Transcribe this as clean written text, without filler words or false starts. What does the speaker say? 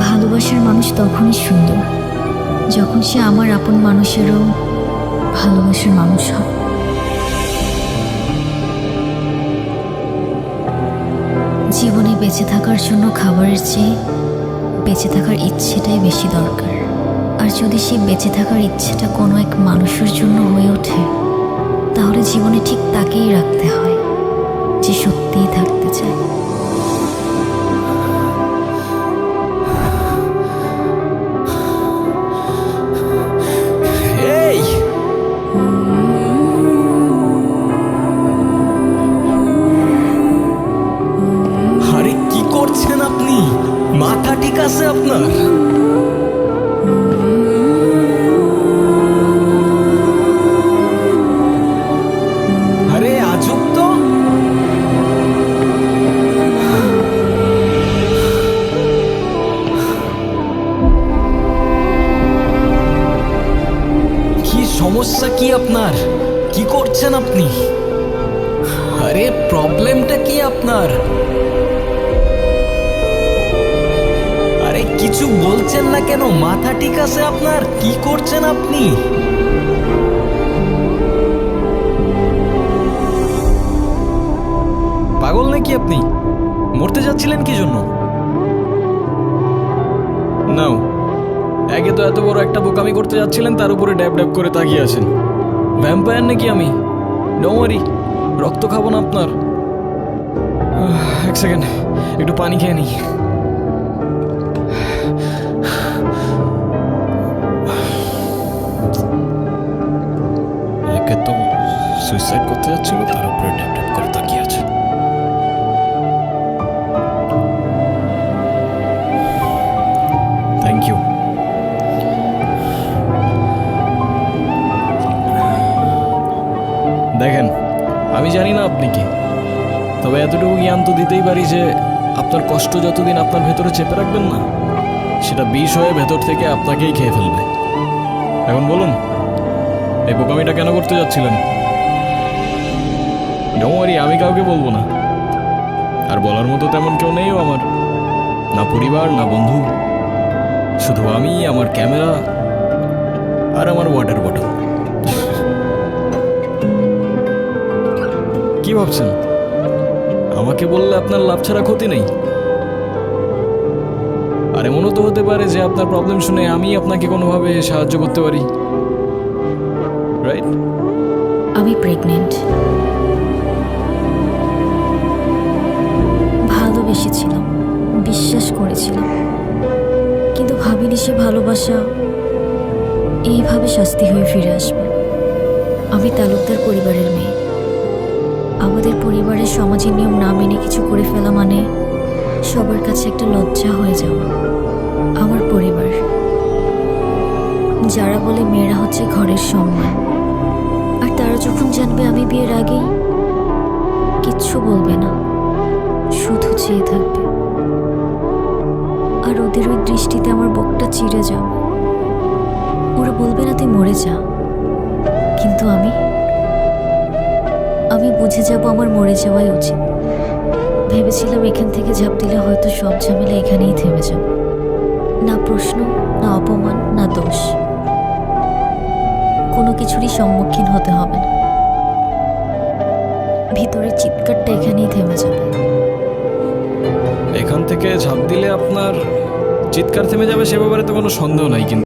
ভালোবাসার মানুষ তখনই সুন্দর যখন সে আমার আপন মানুষেরও ভালোবাসার মানুষ হয়। জীবনে বেঁচে থাকার জন্য খাবারের চেয়ে বেঁচে থাকার ইচ্ছেটাই বেশি দরকার। আর যদি সেই বেঁচে থাকার ইচ্ছেটা কোনো এক মানুষের জন্য হয়ে ওঠে, তাহলে জীবনে ঠিক তাকেই রাখতে হয় যে সত্যিই থাকতে চায়। এই আরে কি করছেন আপনি? মাথা ঠিক আছে আপনার? আরে আজব তো। কি সমস্যা কি আপনার? কি করছেন আপনি? আরে প্রবলেমটা কি আপনার? আরে কিছু বলছেন না কেন? মাথা ঠিক আছে আপনার? কি করছেন আপনি? পাগল নাকি আপনি? মরতে যাচ্ছিলেন কি জন্য? নাও, একে তো এত বড় একটা বোকামি করতে যাচ্ছিলেন, তার উপরে ড্যাব ড্যাব করে তাকিয়ে আছেন। ভ্যাম্পায়ার নাকি আমি? ডোন্ট ওয়ারি, রক্ত খাবো না আপনার। এক সেকেন্ড, একটু পানি খেয়ে নিই। একে তো সুইসাইড করতে যাচ্ছিল, তার উপরে ড্যাব ড্যাব করে তাকিয়ে আছে। Thank you. দেখেন, আমি জানি না আপনি কি, তবে এতটুকু জ্ঞান তো দিতেই পারি যে আপনার কষ্ট যতদিন আপনার ভেতরে চেপে রাখবেন না, সেটা বিষ হয়ে ভেতর থেকে আপনাকেই খেয়ে ফেলবে। এখন বলুন, এই বোকামিটা কেন করতে যাচ্ছিলেন? ডোন্ট ওয়ারি, আমি কাউকে বলবো না। আর বলার মতো তেমন কেউ নেইও আমার, না পরিবার না বন্ধু, শুধু আমি, আমার ক্যামেরা আর আমার ওয়াটার বটল। কি ভাবছেন আমাকে বললে আপনার লাভ ছাড়া ক্ষতি নেই? আর এমনও তো হতে পারে যে আপনার প্রবলেম শুনে আমি আপনাকে কোনোভাবে সাহায্য করতে পারি, রাইট? আমি প্রেগনেন্ট। ভালোবেসেছিলাম, বিশ্বাস করেছিলাম, কিন্তু ভাবিনি সে ভালোবাসা এইভাবে শাস্তি হয়ে ফিরে আসবে। আমি তালুকদার পরিবারের মেয়ে। আমাদের পরিবারের সমাজের নিয়ম না মেনে কিছু করে ফেলা মানে সবার কাছে একটা লজ্জা হয়ে যাওয়া। আমার পরিবার, যারা বলে মেয়েরা হচ্ছে ঘরের সম্মান, আর তারা যখন জানবে আমি বিয়ের আগেই, কিচ্ছু বলবে না, শুধু চেয়ে থাকবে। আর ওদের ওই দৃষ্টিতে আমার বুকটা চিড়ে যাবে। ওরা বলবে না তুই মরে যা, কিন্তু আমি বুঝে যাব আমার মরে যাওয়াই উচিত। ভেবেছিলাম এখান থেকে ঝাঁপ দিলে হয়তো সব ঝামেলা এখানেই থেমে যাবে, না প্রশ্ন, না অপমান, না দোষ, কোনো কিছুরই সম্মুখীন হতে হবে না। ভিতরের চিৎকারটা এখানেই থেমে যাবে। এখান থেকে ঝাঁপ দিলে আপনার চিৎকার থেমে যাবে সে ব্যাপারে তো কোনো সন্দেহ নাই, কিন্তু